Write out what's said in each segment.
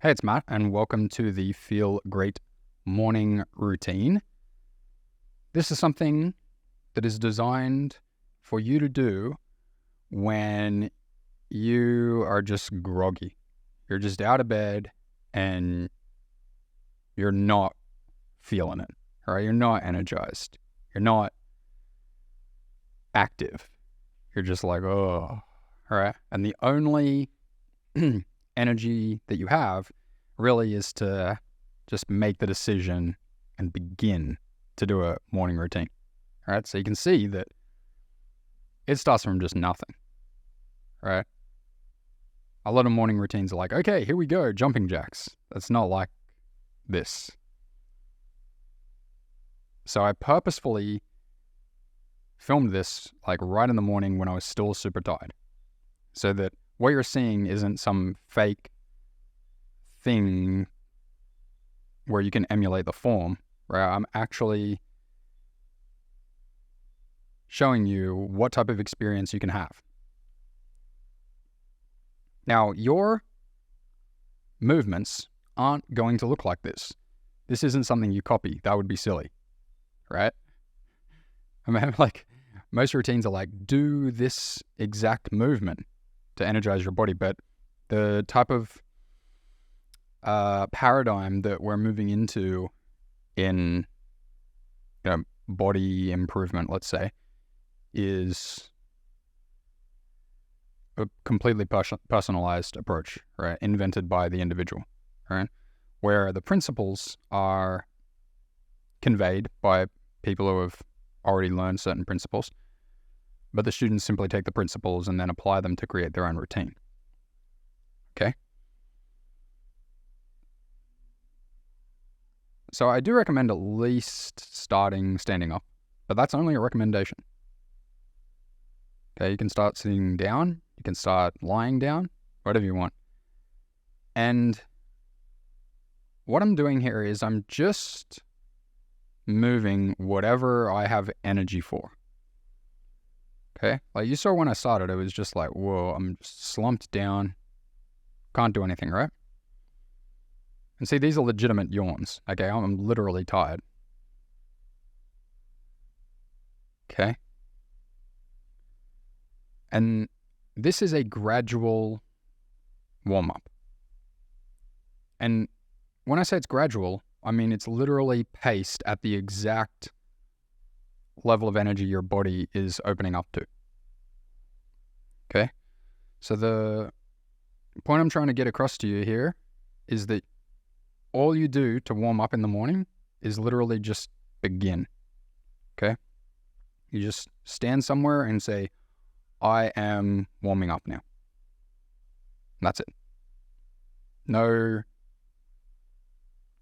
Hey, it's Matt, and welcome to the Feel Great Morning Routine. This is something that is designed for you to do when you are just groggy. You're just out of bed and you're not feeling it, right? You're not energized. You're not active. You're just like, oh, right? And the only energy that you have really is to just make the decision and begin to do a morning routine. All right. So you can see that it starts from just nothing. Right. A lot of morning routines are like, okay, here we go, jumping jacks. That's not like this. So I purposefully filmed this like right in the morning when I was still super tired, so that what you're seeing isn't some fake thing where you can emulate the form, right? I'm actually showing you what type of experience you can have. Now, your movements aren't going to look like this. This isn't something you copy. That would be silly, right? I mean, like, most routines are like, do this exact movement to energize your body, but the type of paradigm that we're moving into in body improvement, let's say, is a completely personalized approach, right? Invented by the individual, right? Where the principles are conveyed by people who have already learned certain principles, but the students simply take the principles and then apply them to create their own routine. Okay? So I do recommend at least starting standing up, but that's only a recommendation. Okay, you can start sitting down, you can start lying down, whatever you want. And what I'm doing here is I'm just moving whatever I have energy for. Okay, like you saw when I started, it was just like, whoa, I'm slumped down, can't do anything, right? And see, these are legitimate yawns. Okay, I'm literally tired. Okay. And this is a gradual warm-up. And when I say it's gradual, I mean it's literally paced at the exact level of energy your body is opening up to. Okay? So the point I'm trying to get across to you here is that all you do to warm up in the morning is literally just begin. Okay? You just stand somewhere and say, I am warming up now. And that's it. No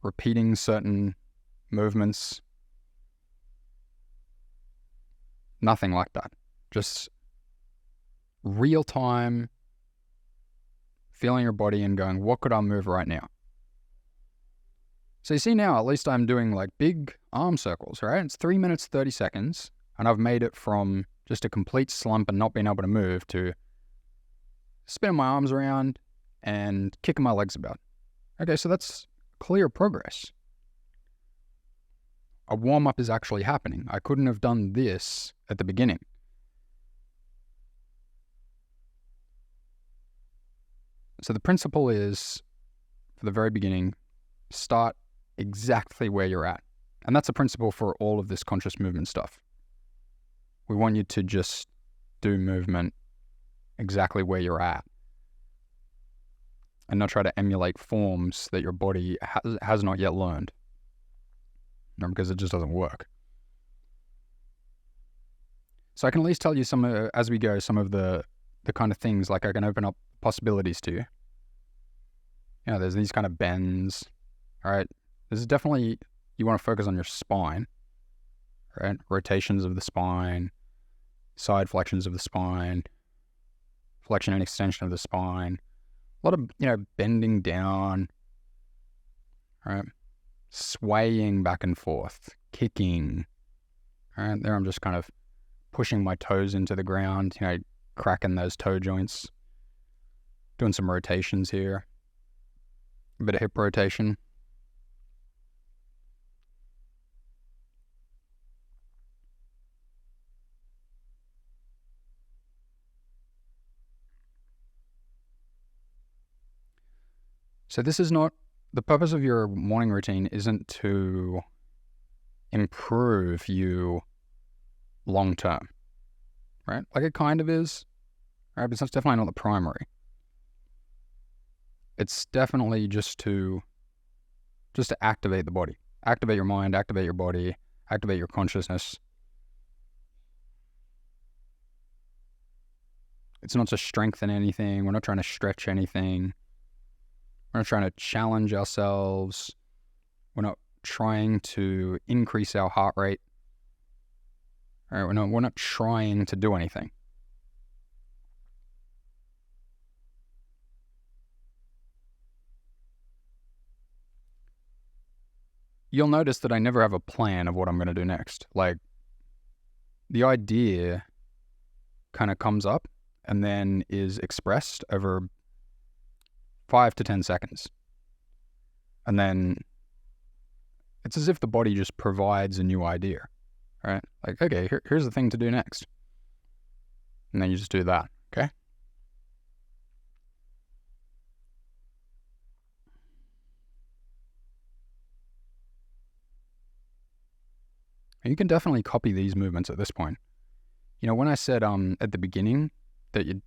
repeating certain movements. Nothing like that. Just real time feeling your body and going, what could I move right now? So you see now, at least I'm doing like big arm circles, right? It's 3 minutes, 30 seconds. And I've made it from just a complete slump and not being able to move to spinning my arms around and kicking my legs about. Okay, so that's clear progress. A warm-up is actually happening. I couldn't have done this at the beginning. So the principle is, for the very beginning, start exactly where you're at. And that's a principle for all of this conscious movement stuff. We want you to just do movement exactly where you're at and not try to emulate forms that your body has not yet learned, because it just doesn't work. So I can at least tell you some, as we go, some of the kind of things, like I can open up possibilities to you. You know, there's these kind of bends, all right? This is definitely, you want to focus on your spine, right? Rotations of the spine, side flexions of the spine, flexion and extension of the spine. A lot of, bending down, right? Swaying back and forth, kicking. All right, there I'm just kind of pushing my toes into the ground, cracking those toe joints, doing some rotations here. a bit of hip rotation. So this is not, the purpose of your morning routine isn't to improve you long term, right? Like it kind of is, right? But it's definitely not the primary. It's definitely just to activate the body, activate your mind, activate your body, activate your consciousness. It's not to strengthen anything. We're not trying to stretch anything. We're not trying to challenge ourselves. We're not trying to increase our heart rate. All right, we're not trying to do anything. You'll notice that I never have a plan of what I'm going to do next. Like, the idea kind of comes up and then is expressed over 5 to 10 seconds. And then it's as if the body just provides a new idea, right? Like, okay, here's the thing to do next. And then you just do that, okay? And you can definitely copy these movements at this point. You know, when I said at the beginning that you're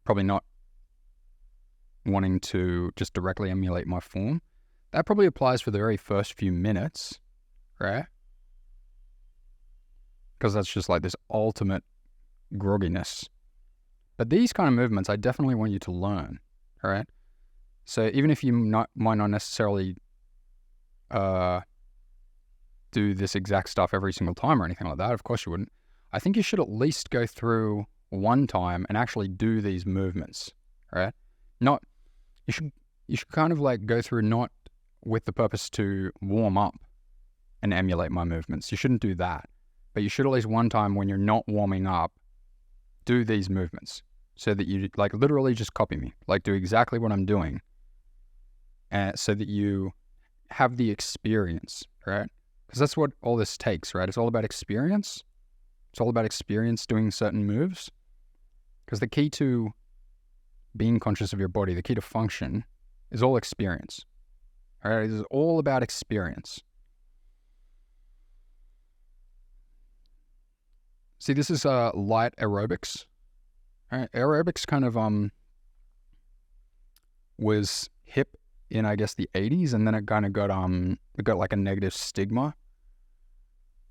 probably not wanting to just directly emulate my form, that probably applies for the very first few minutes, right? Because that's just like this ultimate grogginess. But these kind of movements, I definitely want you to learn, all right? So even if you might not necessarily do this exact stuff every single time or anything like that, of course you wouldn't. I think you should at least go through one time and actually do these movements, right? Not, you should kind of like go through not with the purpose to warm up and emulate my movements. You shouldn't do that. But you should at least one time when you're not warming up, do these movements so that you like literally just copy me, like do exactly what I'm doing, so that you have the experience, right? Because that's what all this takes, right? It's all about experience. It's all about experience doing certain moves. Because the key to being conscious of your body, the key to function, is all experience. All right, it's all about experience. See, this is light aerobics. All right, aerobics kind of was hip in, I guess, the 80s, and then it kind of got like a negative stigma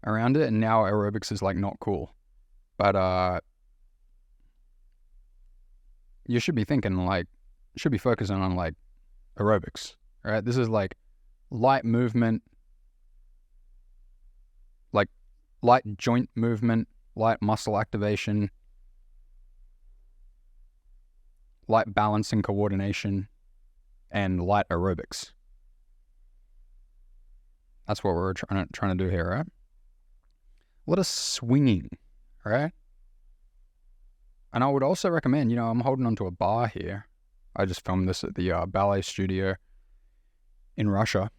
around it, and now aerobics is like not cool. But you should be thinking like, should be focusing on like aerobics. All right, this is like light movement, like light joint movement, light muscle activation, light balance and coordination, and light aerobics. That's what we're trying to do here, right? A lot of swinging, right? And I would also recommend, you know, I'm holding onto a bar here. I just filmed this at the ballet studio in Russia.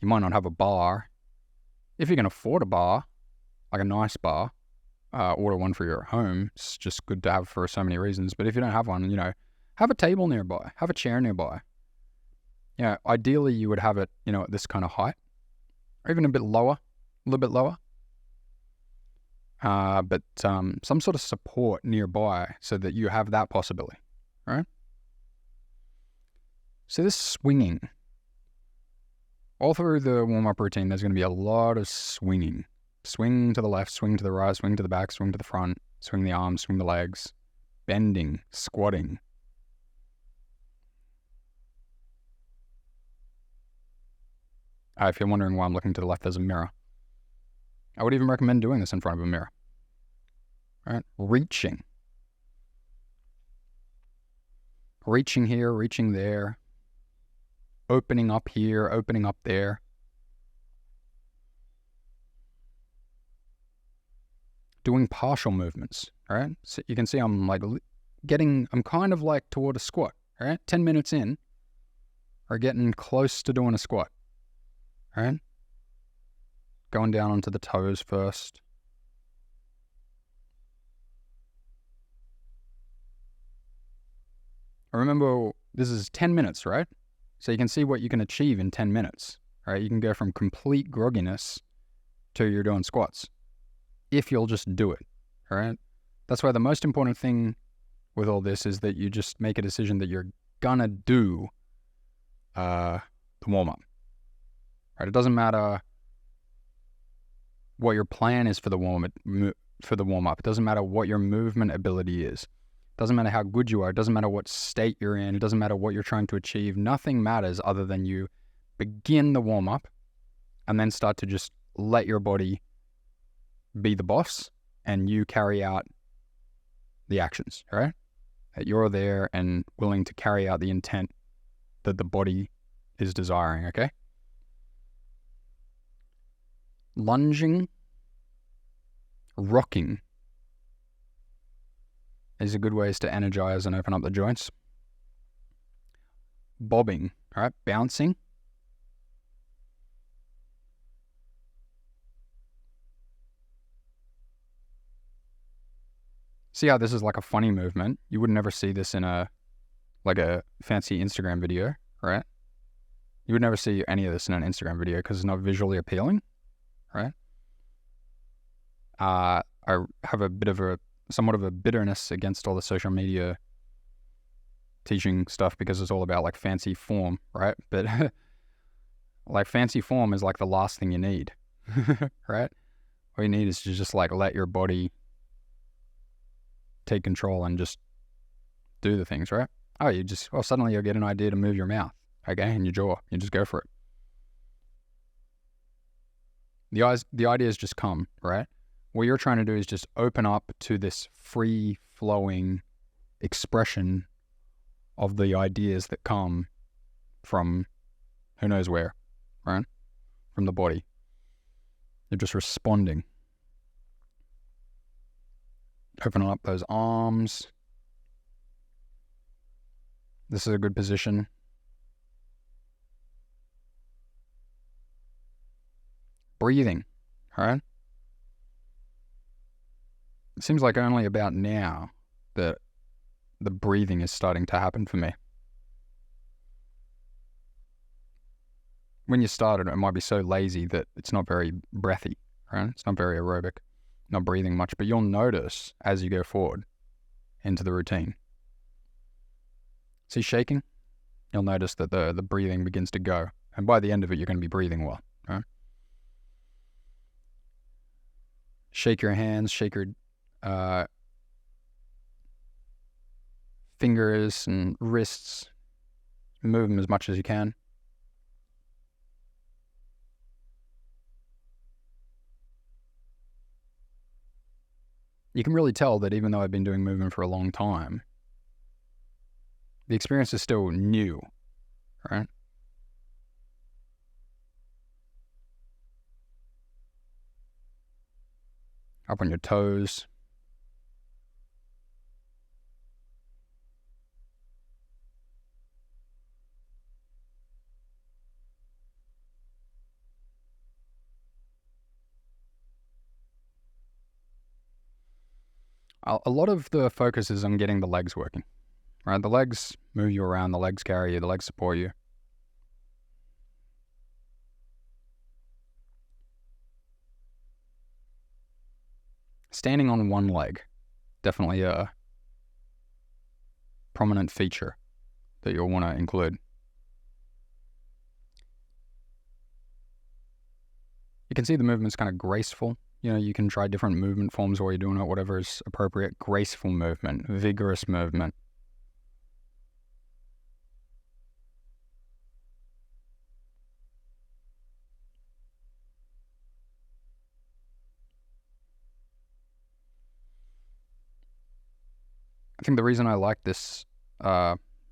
You might not have a bar. If you can afford a bar, like a nice bar, order one for your home. It's just good to have for so many reasons. But if you don't have one, you know, have a table nearby, have a chair nearby. You know, ideally you would have it, you know, at this kind of height, or even a bit lower, a little bit lower. But some sort of support nearby so that you have that possibility, right? So this swinging, all through the warm-up routine, there's going to be a lot of swinging. Swing to the left, swing to the right, swing to the back, swing to the front, swing the arms, swing the legs, bending, squatting. If you're wondering why I'm looking to the left, there's a mirror. I would even recommend doing this in front of a mirror. Right? Reaching. Reaching here, reaching there. Opening up here, opening up there. Doing partial movements, all right? So you can see I'm like I'm kind of like toward a squat, all right? 10 minutes in, or getting close to doing a squat, right? Going down onto the toes first. Remember, this is 10 minutes, right? So you can see what you can achieve in 10 minutes, right? You can go from complete grogginess to you're doing squats if you'll just do it, all right? That's why the most important thing with all this is that you just make a decision that you're gonna do the warm-up, right? It doesn't matter what your plan is for the warm-up. It doesn't matter what your movement ability is. It doesn't matter how good you are. It doesn't matter what state you're in. It doesn't matter what you're trying to achieve. Nothing matters other than you begin the warm-up and then start to just let your body be the boss and you carry out the actions, right? That you're there and willing to carry out the intent that the body is desiring, okay? Lunging, rocking is a good ways to energize and open up the joints. Bobbing, all right? Bouncing. See how this is like a funny movement? You would never see this in a fancy Instagram video, right? You would never see any of this in an Instagram video because it's not visually appealing, right? I have somewhat of a bitterness against all the social media teaching stuff because it's all about like fancy form, right? But like fancy form is like the last thing you need, right? All you need is to just like let your body take control and just do the things, right? Suddenly you'll get an idea to move your mouth, okay, and your jaw. You just go for it. The ideas just come, right? What you're trying to do is just open up to this free-flowing expression of the ideas that come from who knows where, right? From the body. You're just responding. Opening up those arms. This is a good position. Breathing, all right? It seems like only about now that the breathing is starting to happen for me. When you started, it might be so lazy that it's not very breathy, right? It's not very aerobic, not breathing much, but you'll notice as you go forward into the routine. See shaking? You'll notice that the breathing begins to go. And by the end of it, you're going to be breathing well, right? Shake your hands, shake your fingers and wrists. Move them as much as you can. You can really tell that even though I've been doing movement for a long time, the experience is still new, right? Up on your toes. A lot of the focus is on getting the legs working, right? The legs move you around, the legs carry you, the legs support you. Standing on one leg, definitely a prominent feature that you'll want to include. You can see the movement's kind of graceful. You know, you can try different movement forms while you're doing it, whatever is appropriate. Graceful movement, vigorous movement. I think the reason I like this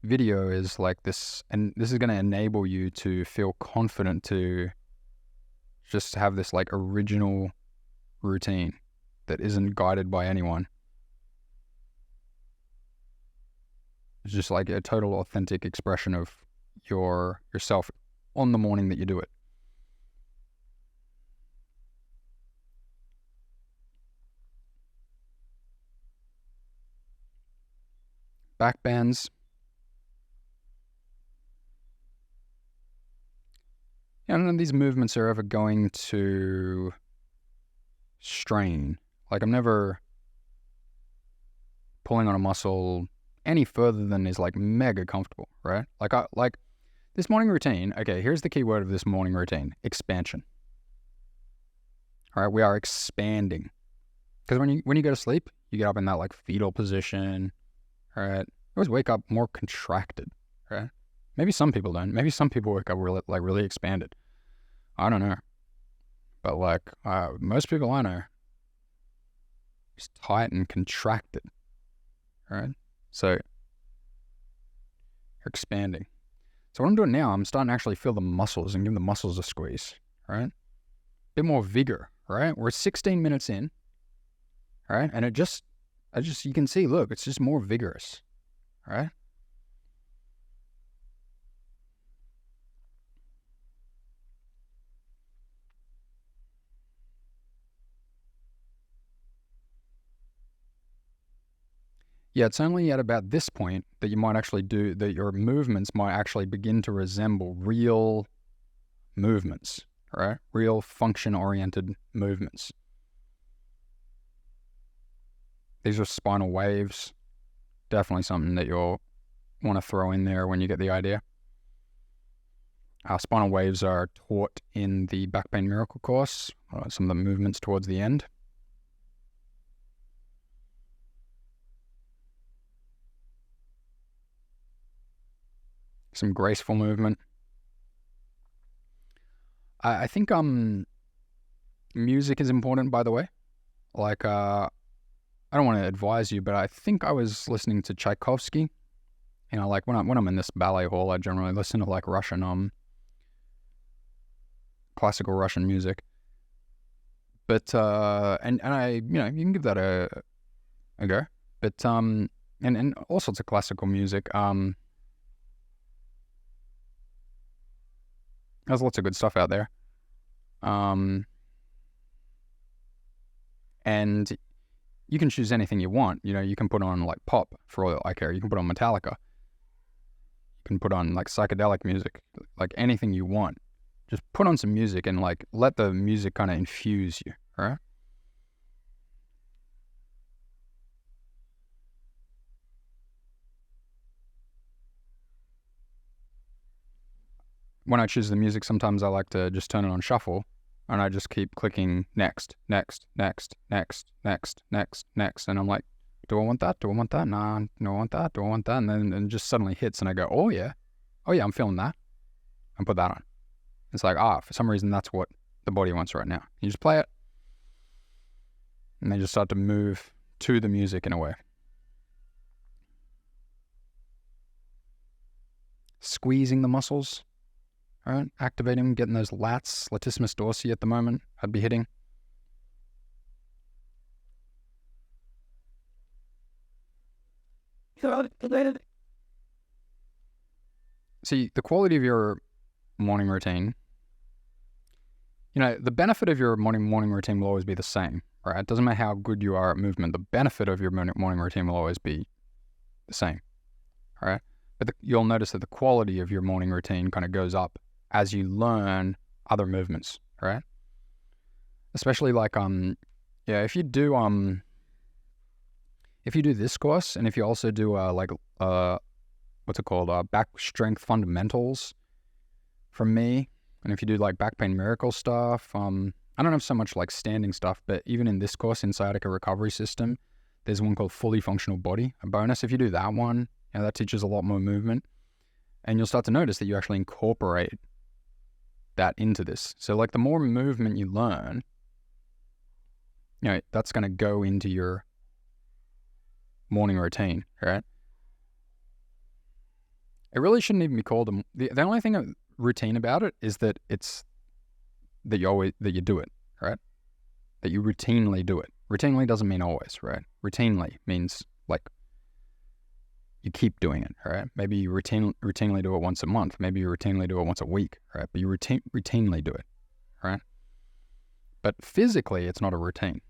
video is like this, and this is going to enable you to feel confident to just have this like original routine that isn't guided by anyone. It's just like a total authentic expression of yourself on the morning that you do it. Back bends. None of these movements are ever going to strain. Like, I'm never pulling on a muscle any further than is like mega comfortable, right? Like this morning routine. Okay, here's the key word of this morning routine: expansion. All right, we are expanding, because when you go to sleep, you get up in that like fetal position. All right, you always wake up more contracted, right? Maybe some people don't. Maybe some people wake up really expanded. I don't know, but like most people I know, just tight and contracted, right? So you're expanding. So what I'm doing now, I'm starting to actually feel the muscles and give the muscles a squeeze, right? A bit more vigor, right? We're 16 minutes in, right? And you can see, look, it's just more vigorous, right? Yeah, it's only at about this point that you might actually that your movements might actually begin to resemble real movements, right? Real function-oriented movements. These are spinal waves. Definitely something that you'll want to throw in there when you get the idea. Spinal waves are taught in the Back Pain Miracle course, some of the movements towards the end. Some graceful movement. I think music is important, by the way. Like, I don't want to advise you, but I think I was listening to Tchaikovsky. You know, like when I'm in this ballet hall, I generally listen to like Russian, classical Russian music. But and I, you know, you can give that a go. But and all sorts of classical music. There's lots of good stuff out there. And you can choose anything you want. You know, you can put on like pop for all I care. You can put on Metallica. You can put on like psychedelic music, like anything you want. Just put on some music and like let the music kind of infuse you, all right? When I choose the music, sometimes I like to just turn it on shuffle, and I just keep clicking next, next, next, next, next, next, next, and I'm like, do I want that? Do I want that? Nah, do I want that? Do I want that? And then it just suddenly hits, and I go, oh yeah, I'm feeling that, and put that on. It's like, for some reason that's what the body wants right now. You just play it, and then just start to move to the music in a way. Squeezing the muscles. All right, activating them, getting those lats, latissimus dorsi at the moment, I'd be hitting. See, the quality of your morning routine, you know, the benefit of your morning routine will always be the same, right? It doesn't matter how good you are at movement. The benefit of your morning routine will always be the same, all right? But you'll notice that the quality of your morning routine kind of goes up as you learn other movements, right? Especially like, if you do this course, and if you also do what's it called, back strength fundamentals from me, and if you do like Back Pain Miracle stuff, I don't have so much like standing stuff, but even in this course, in Sciatica Recovery System, there's one called Fully Functional Body, a bonus. If you do that one, you know, that teaches a lot more movement, and you'll start to notice that you actually incorporate that into this. So like the more movement you learn, you know, that's going to go into your morning routine, right? It really shouldn't even be called the only thing routine about it is that it's that you do it, right? That you routinely do it. Routinely doesn't mean always, right? Routinely means like you keep doing it, right? Maybe you routinely do it once a month. Maybe you routinely do it once a week, right? But you routinely do it, right? But physically, it's not a routine.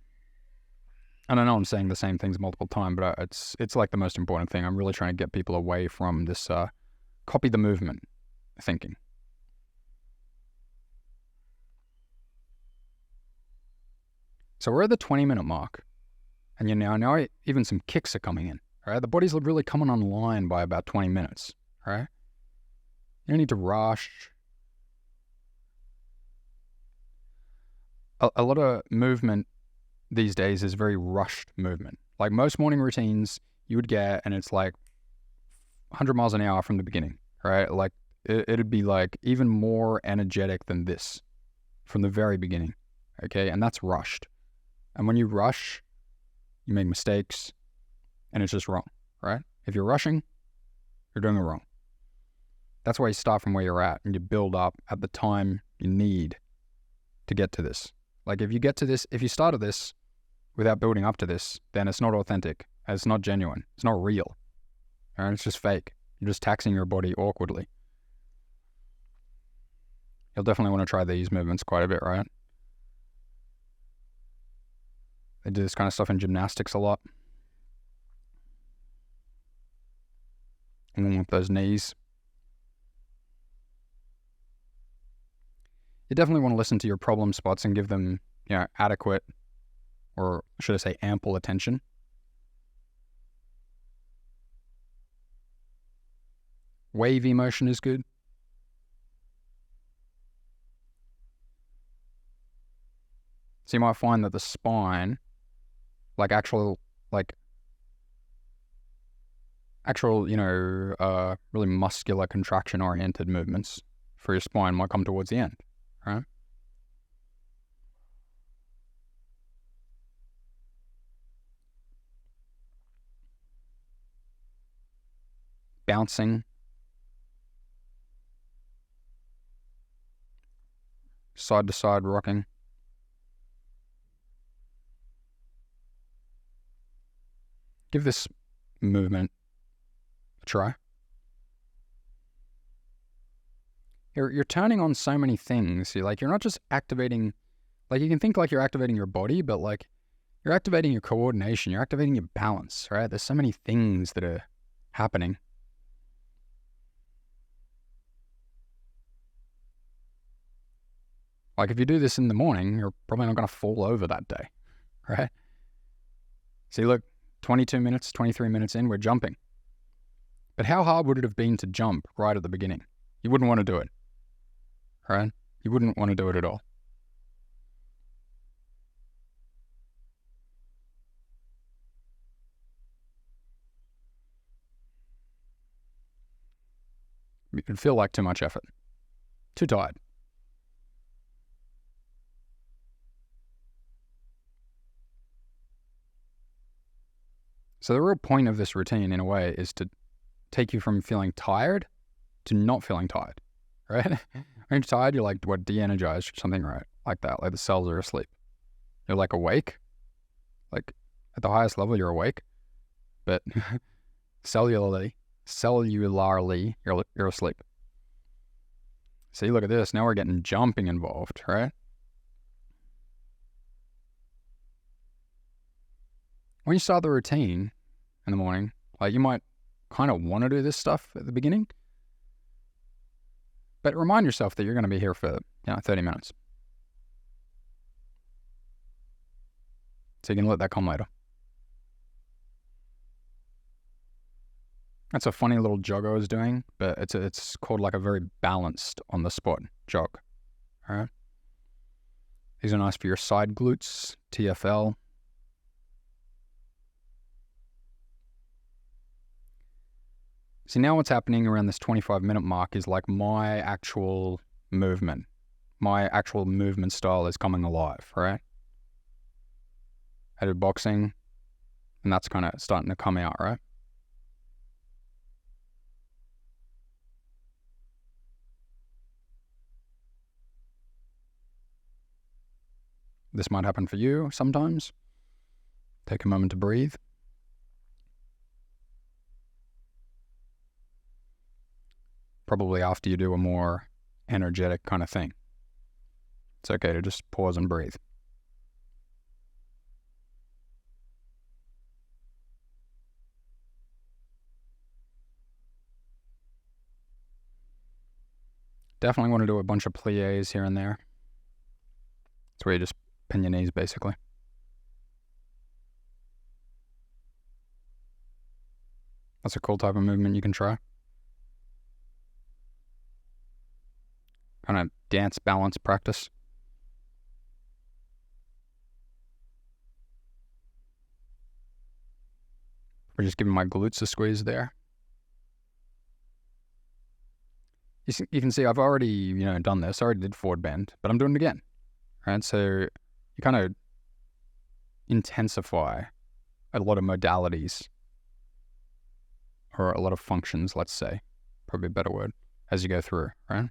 And I know I'm saying the same things multiple times, but it's like the most important thing. I'm really trying to get people away from this copy the movement thinking. So we're at the 20-minute mark, and now even some kicks are coming in, right? The body's really coming online by about 20 minutes, right? You don't need to rush. A lot of movement these days is very rushed movement. Like most morning routines you would get, and it's like 100 miles an hour from the beginning, right? Like it'd be like even more energetic than this from the very beginning, okay? And that's rushed. And when you rush, you make mistakes, and it's just wrong, right? If you're rushing, you're doing it wrong. That's why you start from where you're at, and you build up at the time you need to get to this. Like if you started this without building up to this, then it's not authentic. It's not genuine. It's not real. Right? It's just fake. You're just taxing your body awkwardly. You'll definitely want to try these movements quite a bit, right? They do this kind of stuff in gymnastics a lot. And then with those knees. You definitely want to listen to your problem spots and give them, adequate, or should I say ample attention. Wavy motion is good. So you might find that the spine, actual, really muscular contraction-oriented movements for your spine might come towards the end, right? Bouncing. Side to side rocking. Give this movement a try. You're turning on so many things. You're not just activating, you can think like you're activating your body, but you're activating your coordination, you're activating your balance, right? There's so many things that are happening. If you do this in the morning, you're probably not going to fall over that day, right? See, look, 22 minutes, 23 minutes in, we're jumping. But how hard would it have been to jump right at the beginning? You wouldn't want to do it, right? You wouldn't want to do it at all. It'd feel like too much effort. Too tired. So the real point of this routine, in a way, is to take you from feeling tired to not feeling tired, right? When you're tired, you're de-energized or something, right? Like that, the cells are asleep. You're awake. At the highest level, you're awake. But cellularly, you're asleep. See, look at this. Now we're getting jumping involved, right? When you start the routine in the morning, you might kind of want to do this stuff at the beginning, but remind yourself that you're going to be here for 30 minutes. So you can let that come later. That's a funny little jog I was doing, but it's called a very balanced on the spot jog. All right. These are nice for your side glutes, TFL. See, now what's happening around this 25-minute mark is my actual movement. My actual movement style is coming alive, right? I did boxing, and that's kind of starting to come out, right? This might happen for you sometimes. Take a moment to breathe. probably after you do a more energetic kind of thing. It's okay to just pause and breathe. Definitely want to do a bunch of pliés here and there. It's where you just pin your knees, basically. That's a cool type of movement you can try. Kind of dance balance practice. We're just giving my glutes a squeeze there. You can see I've already, done this. I already did forward bend, but I'm doing it again, right? So you kind of intensify a lot of modalities or a lot of functions, let's say, probably a better word, as you go through, right?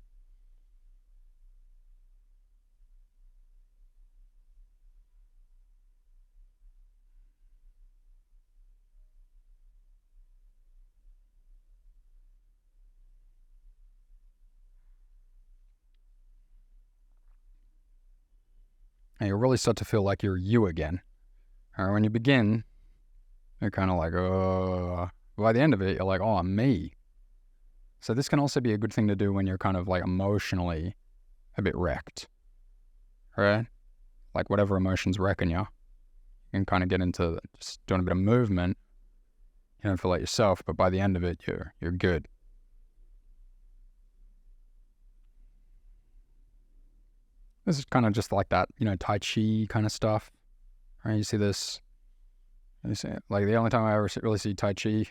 And you really start to feel like you're you again. Or when you begin, you're kind of like, oh. By the end of it, you're like, oh, I'm me. So this can also be a good thing to do when you're kind of like emotionally a bit wrecked, right? Like whatever emotion's wrecking you, you can kind of get into just doing a bit of movement. You don't feel like yourself, but by the end of it, you're good. This is kind of just like that, Tai Chi kind of stuff, right? You see this, like the only time I ever really see Tai Chi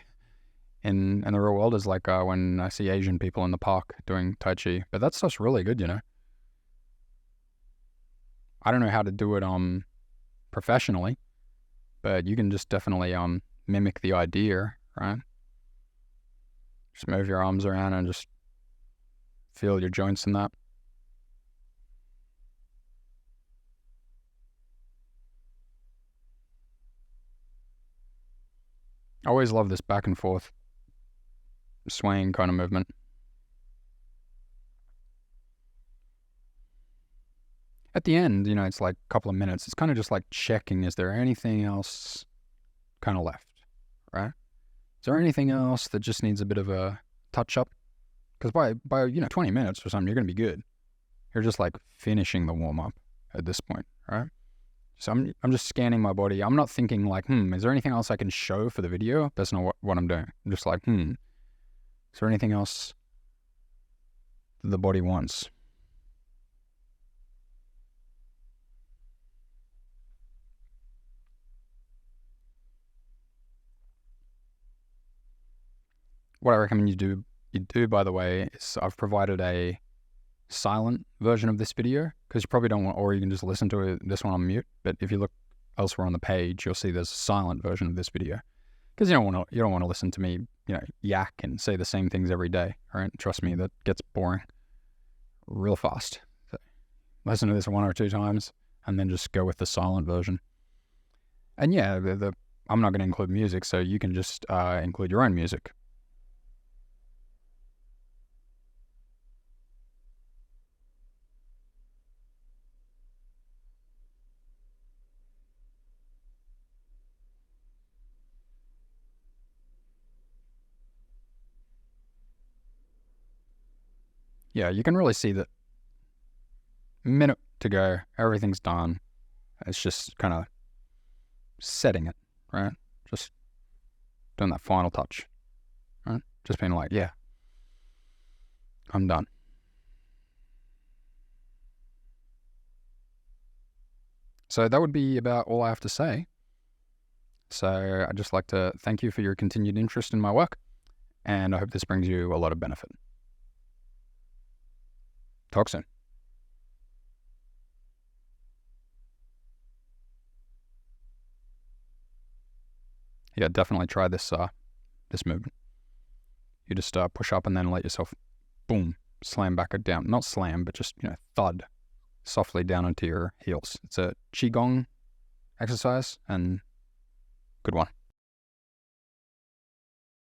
in the real world is like when I see Asian people in the park doing Tai Chi. But that stuff's really good, I don't know how to do it professionally, but you can just definitely mimic the idea, right? Just move your arms around and just feel your joints in that. I always love this back and forth swaying kind of movement. At the end, it's like a couple of minutes. It's kind of just like checking, is there anything else kind of left, right? Is there anything else that just needs a bit of a touch up? Because by 20 minutes or something, you're going to be good. You're just like finishing the warm up at this point, right? So I'm just scanning my body. I'm not thinking like, is there anything else I can show for the video? That's not what I'm doing. I'm just like, is there anything else that the body wants? What I recommend you do, by the way, is I've provided a silent version of this video, because you probably don't want, or you can just listen to this one on mute. But if you look elsewhere on the page, you'll see there's a silent version of this video, because you don't want to listen to me, yak and say the same things every day. All right, trust me, that gets boring real fast. So listen to this 1 or 2 times, and then just go with the silent version. And yeah, I'm not going to include music, so you can just include your own music. Yeah, you can really see that minute to go, everything's done. It's just kind of setting it, right? Just doing that final touch, right? Just being like, yeah, I'm done. So that would be about all I have to say. So I'd just like to thank you for your continued interest in my work, and I hope this brings you a lot of benefit. Talk soon. Yeah, definitely try this movement. You just push up and then let yourself, boom, slam back down. Not slam, but just, thud softly down into your heels. It's a Qigong exercise, and good one.